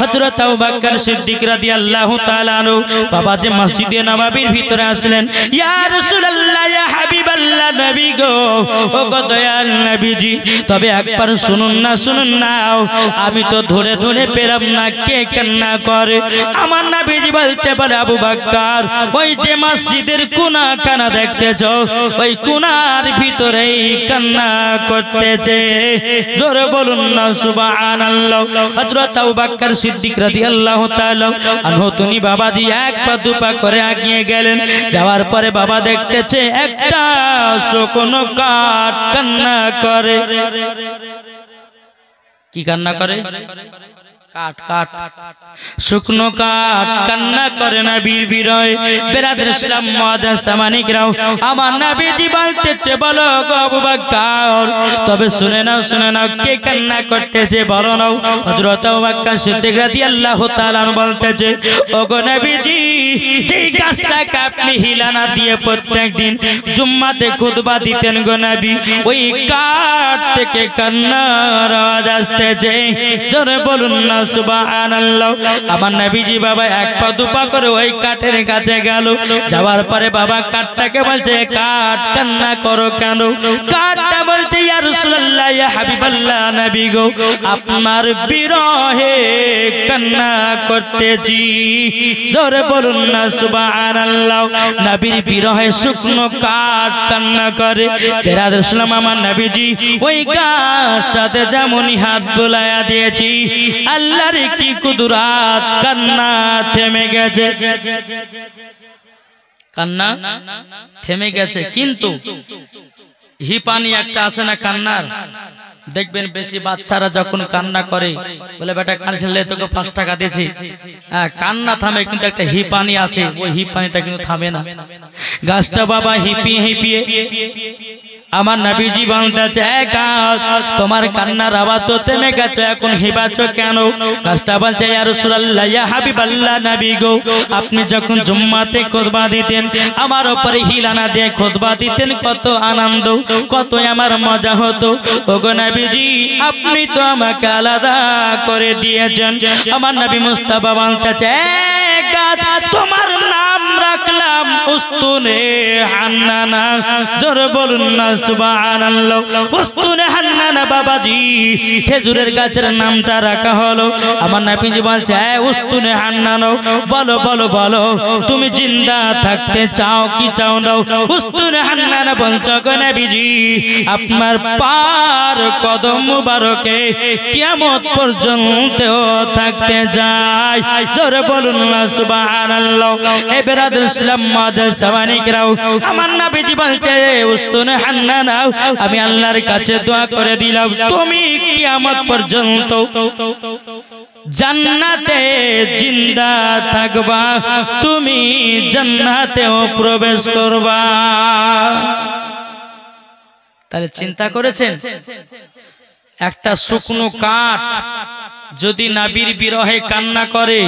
হযরত আবু বকর সিদ্দিক রাদিয়াল্লাহু তাআলা আনহু বাবাজি মসজিদে নববীর ভিতরে আসলেন ইয়া রাসূলুল্লাহ ইয়া হাবিবাল্লাহ নবী গো ও গো দয়াল নবীজি তবে একবার শুনুন না আমি তো ধরে ধরে পেলাম না কে কান্না করে আমার নবীজি বলতে বলে আবু বকর ওই যে মসজিদের কোনা কানা দেখতেছো ওই কোনার ভিতরেই কান্না করতেছে জোরে বলুন না সুবহানাল্লাহ হযরত আবু বকর সিদ্দিক রাদিয়াল্লাহু তাআলা আনহু তিনি বাবাজি এক পা দুপা করে এগিয়ে গেলেন যাওয়ার পরে বাবা দেখতেছে একটা শুকনো কাঠ কান্না করে কি কান্না করে কাঠ কাঠ শুকনো কাঠ কান্না করে না বীর বিরয় বেরাদের ইসলাম মুআদ্দাস সামানিকরাও আমার নবীজি বলতেছে বলো গো আবু বকর তবে শুনে নাও কে কান্না করতেছে বলো নাও হযরত আবু বকর সিদ্দিক রাদিয়াল্লাহু তাআলা বলতেছে ওগো নবীজি যেই গাছটাকে আপনি হিলানা দিয়ে প্রত্যেকদিন জুম্মাতে খুতবা দিতেন গো নবী ওই কাঠ থেকে কান্নার আওয়াজ আসতেছে জোরে বলুন না সুবহানাল্লাহ আমার নবীজি বাবা এক পা দুপা করে ওই কাঠের কাছে গেল যাওয়ার পরে বাবা কাঠটাকে বলছে কাঠ কান্না করো কেন কাঠটা বলছে ইয়া রাসূলুল্লাহ ইয়া হাবিবাল্লাহ নবী গো আপনার বিরহে কান্না করতেছি জোরে বলুন না সুবহানাল্লাহ নবীর বিরহে শুকনো কাঠ কান্না করে তেরা রাসূলুল্লাহ আমার নবীজি ওই গাছটাতে যেমনই হাত বুলায়া দিয়েছি আল্লাহর কি কুদরত কান্না থেমে গেছে কান্না থেমে গেছে কিন্তু হিপানি একটা আছে না কান্নার দেখবেন বেশি বাচ্চারা যখন কান্না করে বলে বেটা কানলে তোকে 5 টাকা দিয়েছি হ্যাঁ কান্না থামে কিন্তু একটা হিপানি আছে ওই হিপানিটা কিন্তু থামে না গাছটা বাবা হিপিয়ে আমার নবীজি বলতেছে তোমার কান্নার আওয়াজ তো থেমে গেছে এখন হিবাছো কেন গাছটা বলছে ইয়া রাসূলুল্লাহ ইয়া হাবিবাল্লাহ নবী গো আপনি যখন জুম্মাতে খুতবা দিতেন আমার উপরে হিলানা দিয়ে খুতবা দিতেন কত আনন্দ কত আমার মজা হতো ওগো নবীজি আপনি তো আমাকে আলাদা করে দিয়েছেন আমার নবী মুস্তাফা বলতেছে গাছ তোমার নাম রাখলাম উস্তুনে হান্নানা জোরে বলুন না সুবহানাল্লাহ উস্তুনে হান্নানা বাবাজি খেজুরের গাছের নামটা রাখা হলো আমার নবীজি বলছে উস্তুনে হান্নানা বলো তুমি জিন্দা থাকতে চাও কি চাও না উস্তুনে হান্নানা বলছো গো নবীজি আপনার পার কদম মুবারকে কিয়ামত পর্যন্ত থাকতে যায় জোরে বলুন না সুবহানাল্লাহ এ বেরাদুল ইসলাম মুআদ্দাস সামানিকরাও আমার নবীজি বলছে উস্তুনে হান্নানা আমি আল্লাহর কাছে দোয়া করে দিলাম তুমি কিয়ামত পর্যন্ত জান্নাতে জিন্দা থাকবা তুমি জান্নাতেও প্রবেশ করবা তাহলে চিন্তা করেছেন একটা শুকনো কাঠ যদি নবীর বিরহে কান্না করে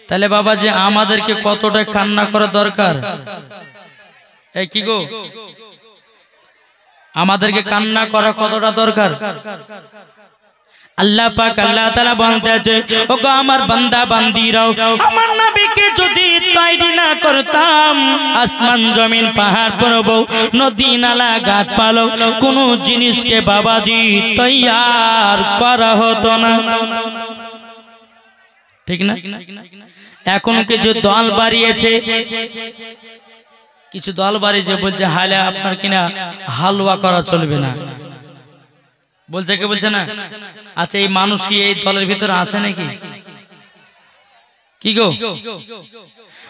তাহলে বাবা যে আমাদেরকে কতটা কান্না করা দরকার এই কি গো আমাদেরকে কান্না করা কতটা দরকার আল্লাহ পাক আল্লাহ তাআলা বলতেছে ওগো আমার বান্দা বান্দিরাও আমার নবীকে যদি তৈরি না করতাম আসমান জমিন পাহাড় পর্বত নদী নালা গাছপালা কোনো জিনিসকে বাবাজি তৈয়ার করা হতো না ঠিক না এখন কিছু দল বাড়িয়েছে কিছু দল বাড়িয়েছে বলছে হালে আপনার কিনা হালুয়া করা চলবে না বলছে কে বলছে না আচ্ছা এই মানুষ কি এই দলের ভিতরে আছে নাকি কি গো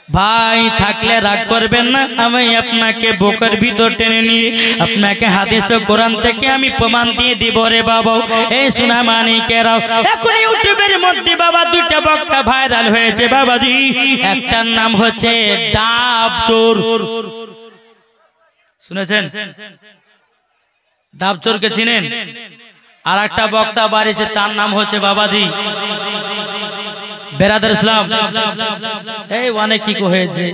ভাই থাকলে রাগ করবেন না আমি আপনাকে বুকের ভিতর টেনে নিয়ে আপনাকে হাদিস ও কোরআন থেকে আমি প্রমাণ দিয়ে দিব রে বাবা এই শোনা মানিকেরাও এখন ইউটিউবের মধ্যে বাবা দুইটা বক্তা ভাইরাল হয়েছে বাবাজি একটার নাম হচ্ছে ডাব চোর শুনেছেন ডাব চোরকে চিনেন আর একটা বক্তা বাড়িছে তার নাম হচ্ছে বাবাজি বেরাদার ইসলাম এই অনেক কি হয়েছে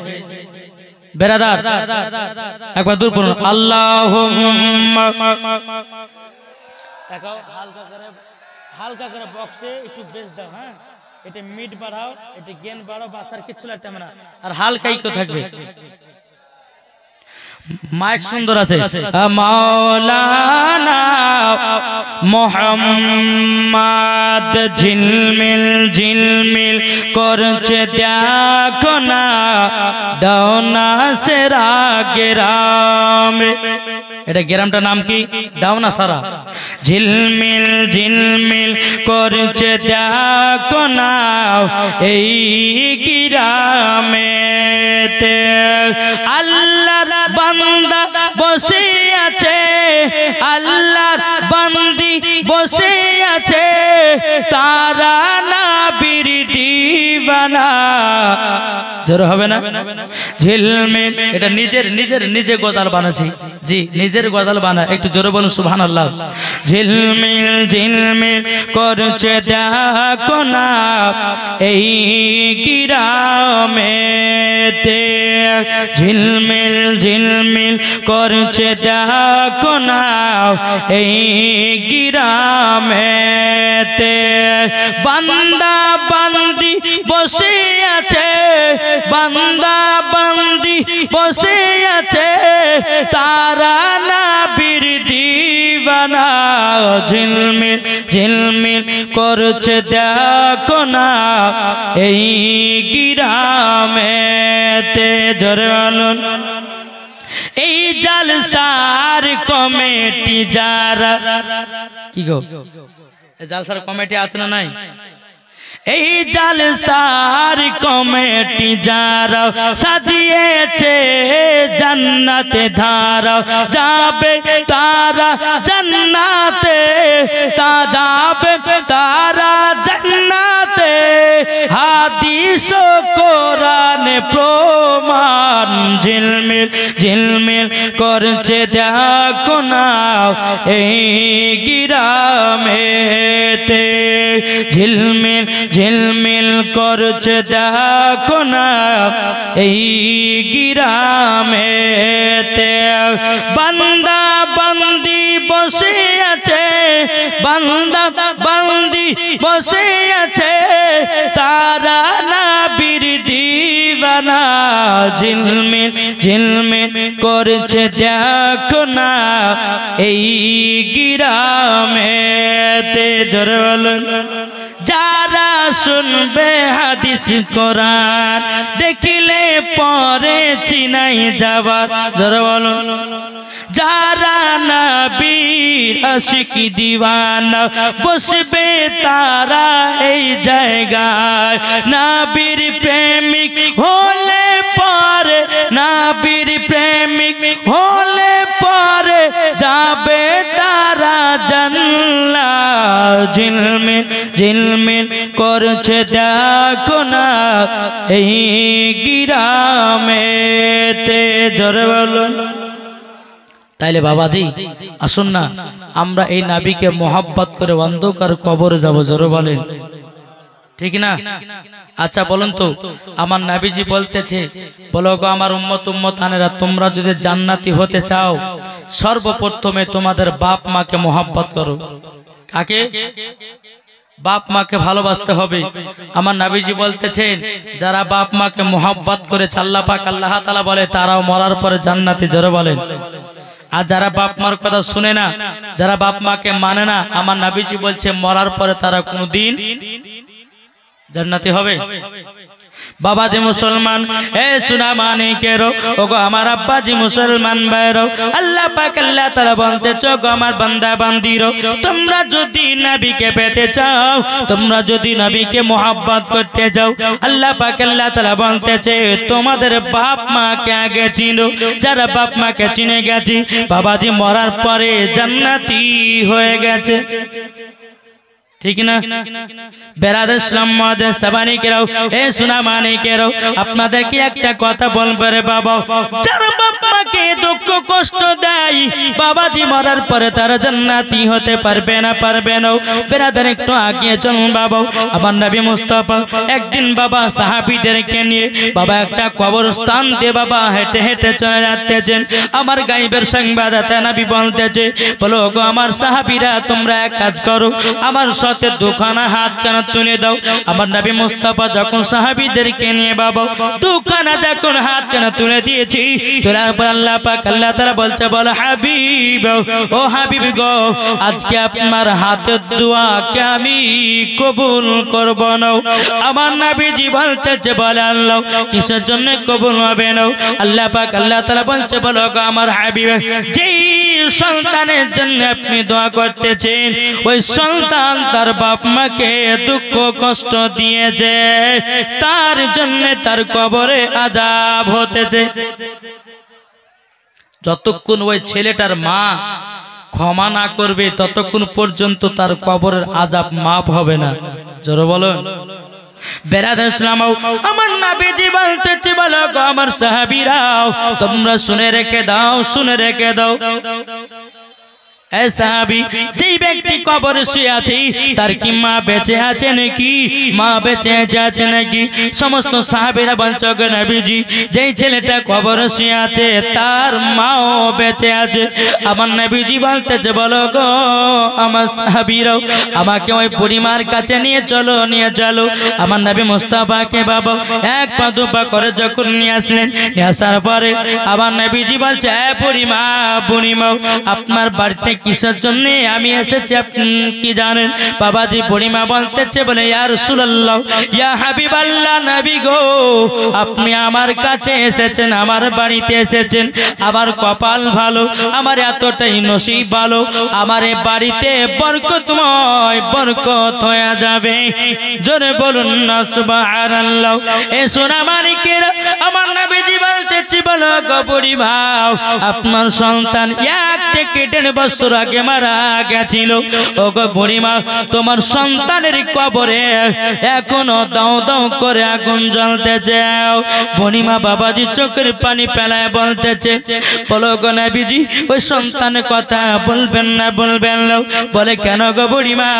বেরাদার একবার দূর পড়ুন আল্লাহুম্মা তাকাও হালকা করে বক্সে একটু বেশ দাও হ্যাঁ এটা মিট বাড়াও এটা গেন বাড়াও বাসার কিছু লাগতে না আর হালকাই কো থাকবে মাইক সুন্দর আছে মাওলানা মোহাম্মদ ঝিলমিল ঝিলমিল করছে দেখো না দাও না সেরা গ্রামে এটা গ্রামটার নাম কি দাও না সারা ঝিলমিল ঝিলমিল করছে দেখো না এই গ্রামেতে আল্লাহর বান্দা বসে আছে আল্লাহর বান্দি বসে আছে তারা নবীর দিওয়ানা জোর হবে না ঝিলমিল এটা নিজে গজল বানাচ্ছি জি নিজের গজল বানা একটু জোরে বলুন সুবহানাল্লাহ ঝিলমিল ঝিলমিল করছে দেখো না এই গ্রামেতে ঝিলমিল ঝিলমিল করছে দেখো না এই গ্রামেতে বান্দা বান্দি বসে আছে বান্দা বান্দি বসে আছে তারা নবীর দিওয়ানা ঝিলমিল ঝিলমিল করছে দেখো না এই গ্রামেতে জোরে বলুন এই জালসার কমিটি যারা কি গো জালসার কমিটি আছে না নাই এই জালসার কমিটি যারা সাজিয়েছে জান্নাতে ধারা যাবে তারা জান্নাতে যাবে তারা জান্নাতে হাদিস ও কোরআনে প্রমাণ ঝিলমিল ঝিলমিল করছে দেখো না এই গ্রামেতে ঝিলমিল ঝিলমিল করছে দেখো না এই গ্রামেতে বান্দা বান্দি বসে আছে বান্দা বান্দি বসে আছে তারা নবীর দিওয়ানা ঝিলমিল ঝিলমিল করছে দেখো না এই গ্রামেতে জোরে বলুন যারা শুনবে হাদিস কোরআন দেখিলে পরে চিনাই যাবার জোরে বলুন যারা নবীর আশিক দিওয়ানা বসবে তারা এই জায়গায় নবীর প্রেমিক হলে পরে নবীর প্রেমিক হলে পরে যাবে তারা জান্নাত ঝিলমিল ঝিলমিল করছে দেখো না এই গ্রামেতে জোরে বলুন তাইলে বাবাজি আসুন না আমরা এই নবীকে মোহাব্বত করে অন্ধকার কবরে যাব জোরে বলেন ঠিক না আচ্ছা বলুন তো আমার নবীজি বলতেছে বলো গো আমার উম্মত আনেরা তোমরা যদি জান্নাতি হতে চাও সর্বপ্রথমে তোমাদের বাপ মাকে মোহাব্বত করো কাকে বাপ মাকে ভালোবাসতে হবে। আমার নবীজি বলতেছেন যারা বাপ মাকে মোহাব্বত করে আল্লাহ পাক আল্লাহ তাআলা বলে তারাও মরার পরে জান্নাতে জোরে বলেন। আর যারা বাপ মার কথা শুনে না, যারা বাপ মাকে মানে না, আমার নবীজি বলছে মরার পরে তারা কোনোদিন জান্নাতি হবে। বাবাজি মুসলমান, এ সুনা মানিকেরো, ওগো আমার আব্বাজি মুসলমান ভাইরো, আল্লাহ পাক আল্লাহ তাআলা বলতেছে গো আমার বান্দা বান্দিরো, তোমরা যদি নবীকে পেতে চাও, তোমরা যদি নবীকে মোহাব্বত করতে যাও, আল্লাহ পাক আল্লাহ তাআলা বলতেছে তোমাদের বাপ মাকে আগে চিনো। যারা বাপ মাকে চিনে গেছে বাবাজি মরার পরে জান্নাতি হয়ে গেছে। ঠিক না? বেরাদার ইসলাম মাদের সাবানিকেরাও, এ সোনা মানিকেরাও, আপনাদেরকে একটা কথা বলবো রে বাবা, যারা বাপ মাকে দুঃখ কষ্ট দেয় বাবাজি মরার পরে তারা জান্নাতি হতে পারবে না, পারবে না। বেরাদার একটু আগিয়ে চলুন বাবা। আমার নবী মুস্তাফা একদিন বাবা সাহাবীদেরকে নিয়ে বাবা একটা কবরস্থান দিয়ে বাবা হেঁটে হেঁটে চলে যাচ্ছেন। আমার গায়েবের সংবাদদাতা নবী বলতেছে, বলো গো আমার সাহাবীরা তোমরা এক কাজ করো, আমার সাথে দুখানা হাত কেন তুলে দাও। আমার নবী মুস্তাফা যখন সাহাবীদেরকে নিয়ে বাবা দুখানা যখন হাত কেন তুলে দিয়েছি, তোলার পর আল্লাহ পাক আল্লাহ তাআলা বলছে, বলো হাবিব, ও হাবিব গো, আজকে আপনার হাতের দোয়াকে আমি কবুল করব না। আমার নবীজি বলতেছে, বলে আল্লাহ কিসের জন্য কবুল হবে না? আল্লাহ পাক আল্লাহ তাআলা বলছে, বলো গো আমার হাবিব, যেই সন্তানের জন্য আপনি দোয়া করতেছেন ওই সন্তান তার বাপ মাকে দুঃখ কষ্ট দিয়েছে, তার জন্য তার কবরে আযাব হতেছে। যতক্ষণ ওই ছেলেটার মা ক্ষমা না করবে ততক্ষণ পর্যন্ত তার কবরের আযাব মাফ হবে না। জোরে বলুন। বেরাদার ইসলাম, আমার নবীজি বলতেছে, বলো গো আমার সাহাবীরাও তোমরা শুনে রেখে দাও, শুনে রেখে দাও। যেই ব্যক্তি কবরে শুয়ে আছে তার কি মা বেঁচে আছে নাকি? মা বেঁচে আছে নাকি? সমস্ত সাহাবীরা বলছে, গো নবীজি যেই ছেলেটা কবরে শুয়ে আছে তার মাও বেঁচে আছে। আমার নবীজি বলতেছে, বলো গো আমার সাহাবীরাও আমাকে ওই বুড়িমার কাছে নিয়ে চলো, নিয়ে চলো। আমার নবী মুস্তাফাকে বাবা এক পা দু পা করে যখন নিয়ে আসলেন, নিয়ে আসার পরে আমার নবীজি বলছে, বুড়িমা, বুড়িমা আপনার বাড়িতে কিসের জন্য আমি এসেছি আপনি কি জানেন? বাবাজি বুড়িমা বলতেছে, বলে ইয়া রাসূলুল্লাহ, ইয়া হাবিবাল্লাহ, নবী গো আপনি আমার কাছে এসেছেন, আমার বাড়িতে এসেছেন, আমার কপাল ভালো, আমার এতটাই নসিব ভালো, আমার এই বাড়িতে বরকতময় বরকত হয়ে যাবে। জোরে বলুন না সুবহানাল্লাহ। এ সোনা মানিকের আমার নবীজি বলতেছে, বলো গো বুড়িমা আপনার সন্তান 1 থেকে 1.5 বছর আগে মারা গেছিল। ও গো বুড়িমা তোমার সন্তানের কবরে এখনো দাও দাও করে আগুন জ্বলতেছে। বুড়িমা বাবাজি চোখের পানি ফেলায় বলতেছে, বলো গো নবীজি ওই সন্তানের কথা বলবেন না, বলবেন না। বলে কেন গো বুড়িমা?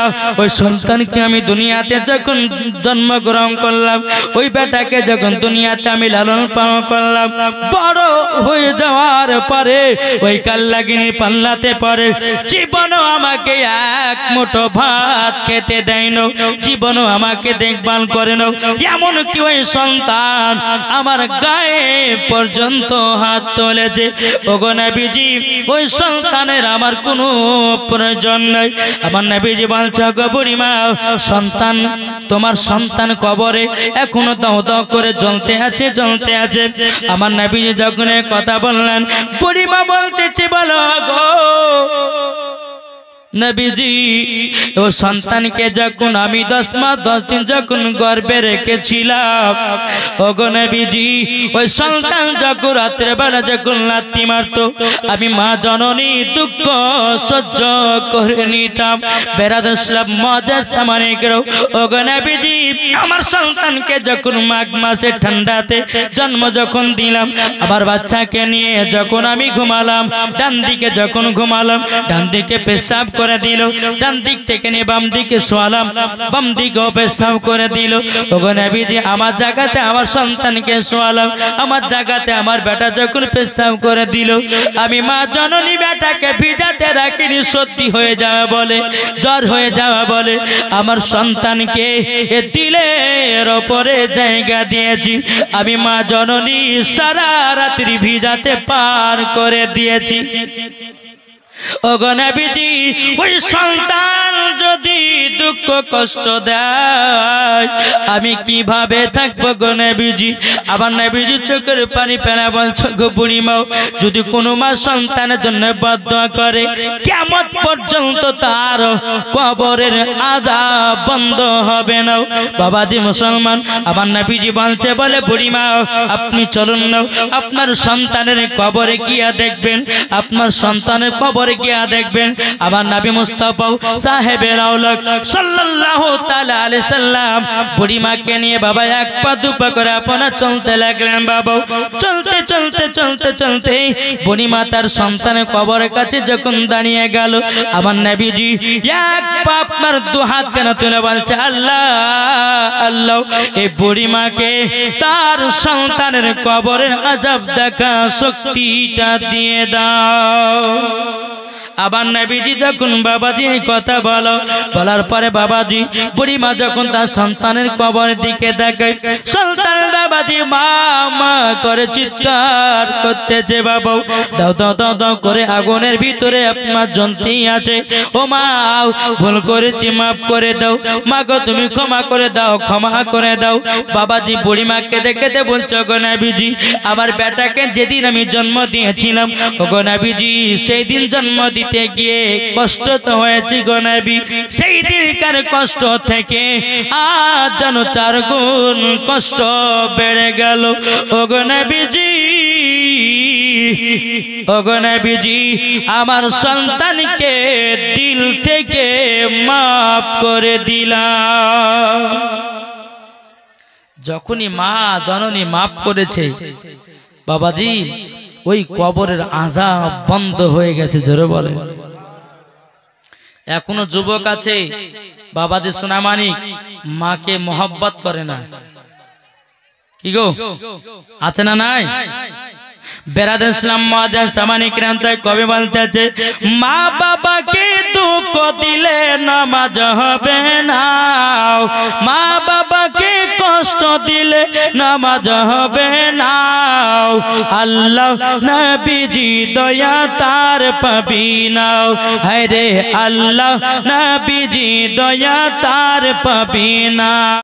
ওই সন্তানকে আমি দুনিয়াতে যখন জন্মগ্রহণ করলাম, ওই বেটাকে যখন দুনিয়াতে আমি লালন পালন করলাম, বড় হয়ে যাওয়ার পরে ওই কাল্লাগিনী পাল্লাতে পরে জীবনও আমাকে এক মুঠো ভাত খেতে দেয় না, জীবনও আমাকে দেখভাল করে না। এমন কি ওই সন্তান আমার গায়ে পর্যন্ত হাত তুলেছে। ওগো নবীজি ওই সন্তানের আমার কোনো প্রয়োজন নাই। আমার নবীজি বলছে, গো বুড়িমা সন্তান তোমার সন্তান কবরে এখনো দাও দাও করে জ্বলতে আছে, জ্বলতে আছে। আমার নবীজি যখন কথা বললেন, বুড়িমা বলতেছে, বলো গো নবীজি ও সন্তানকে যখন আমি 10 মাস 10 দিন যখন গর্ভে রেখেছিলাম, ওগো নবীজি ওই সন্তান যখন রাত্রে বেলা যখন লাথি মারতো আমি মা জননী দুঃখ সহ্য করে নিতাম। বেরাদার ইসলাম মজার সামনে করো, ওগো নবীজি আমার সন্তানকে যখন মাঘ মাসে ঠান্ডাতে জন্ম যখন দিলাম, আমার বাচ্চাকে নিয়ে যখন আমি ঘুমালাম, ডান দিকে যখন ঘুমালাম, ডান দিকে পেশাব করে করে দিল, ডান দিক থেকে নিয়ে বাম দিকে শোয়ালাম, বাম দিকেও পেশাব করে দিল। ওগো নবীজি আমার জায়গাতে আমার সন্তানকে শোয়ালাম, আমার জায়গাতে আমার বেটা যখন পেশাব করে দিল, আমি মা জননী বেটাকে ভিজাতে রাখিনি, সত্যি হয়ে যাওয়া বলে, জ্বর হয়ে যাওয়া বলে আমার সন্তানকে এ দিলের ওপরে জায়গা দিয়েছি। আমি মা জননী সারা রাত্রি ভিজাতে পার করে দিয়েছি। ওগো নবীজি ওই সন্তান যদি দুঃখ কষ্ট দেয় আমি কিভাবে থাকবো গো নবীজি? আবার নবীজি চোখের পানি ফেলা বলছো গো বুড়িমাও, যদি কোনো মা সন্তানের জন্য বদদোয়া করে কিয়ামত পর্যন্ত তার কবরের আযাব বন্ধ হবে না। বাবাজি মুসলমান, আবার নবীজি বলছে বলে বুড়িমাও আপনি চলুন না, আপনার সন্তানের কবরে গিয়া দেখবেন, আপনার সন্তানের কবরে গিয়া দেখবেন। আবার নবী মুস্তাফা সাহেবের আওলাদ সাল্লাল্লাহু তাআলা আলাইহি সাল্লাম বুড়িমাকে নিয়ে বাবা এক পা দু পা করে আপনা চলতে লাগলেন। বাবা চলতে চলতে চলতে চলতে বুড়িমা তার সন্তানের কবরের কাছে যখন দাঁড়িয়ে গেল, আমার নবীজি এক পা আপনার দু হাত কেন তুলে বলছে আল্লাহ আল্লাহ, এই বুড়িমাকে তার সন্তানের কবরের আযাব দেখা শক্তিটা দিয়ে দাও। আবার নবীজি যখন বাবাজি কথা বলার পরে বাবাজি বুড়িমা যখন তার সন্তানের কবরের দিকে দেখে, সন্তানের বাবাজি মা মা করে চিৎকার করতেছে, বাবা দাও দাও দাও দাও করে আগুনের ভিতরে আপনার জ্বলতেই আছে। ও মা ভুল করেছি মাফ করে দাও, মা গো তুমি ক্ষমা করে দাও, ক্ষমা করে দাও। বাবাজি বুড়িমাকে দেখে বলছো গো নবীজি আমার বেটাকে যেদিন আমি জন্ম দিয়েছিলাম গো নবীজি সেই দিন জন্ম দিতে গিয়ে কষ্ট তো হয়েছে গো নবী, সেই দিনকার কষ্ট থেকে আজ যেন 4 গুণ কষ্ট বেড়ে গেল। ওগো নবীজি ওগো নবীজি আমার সন্তানকে দিল থেকে মাফ করে দিলাম। যখনই মা জননী মাফ করেছে বাবাজি ওই কবরের আযাব বন্ধ হয়ে গেছে। জোরে বলে। এখনো যুবক আছে বাবাজি সোনামানিক মাকে মহব্বত করে না, কি গো আছে না নাই? বেরাদার ইসলাম মাদার সামানিক রান্তে কবি বলতেছে মা বাবাকে দুঃখ দিলে নামাজ হবে না, মা বাবাকে কষ্ট দিলে নামাজ হবে না। আল্লাহ নবীজি দয়া তার পাবি না, হায় রে আল্লাহ নবীজি দয়া তার পাবি না।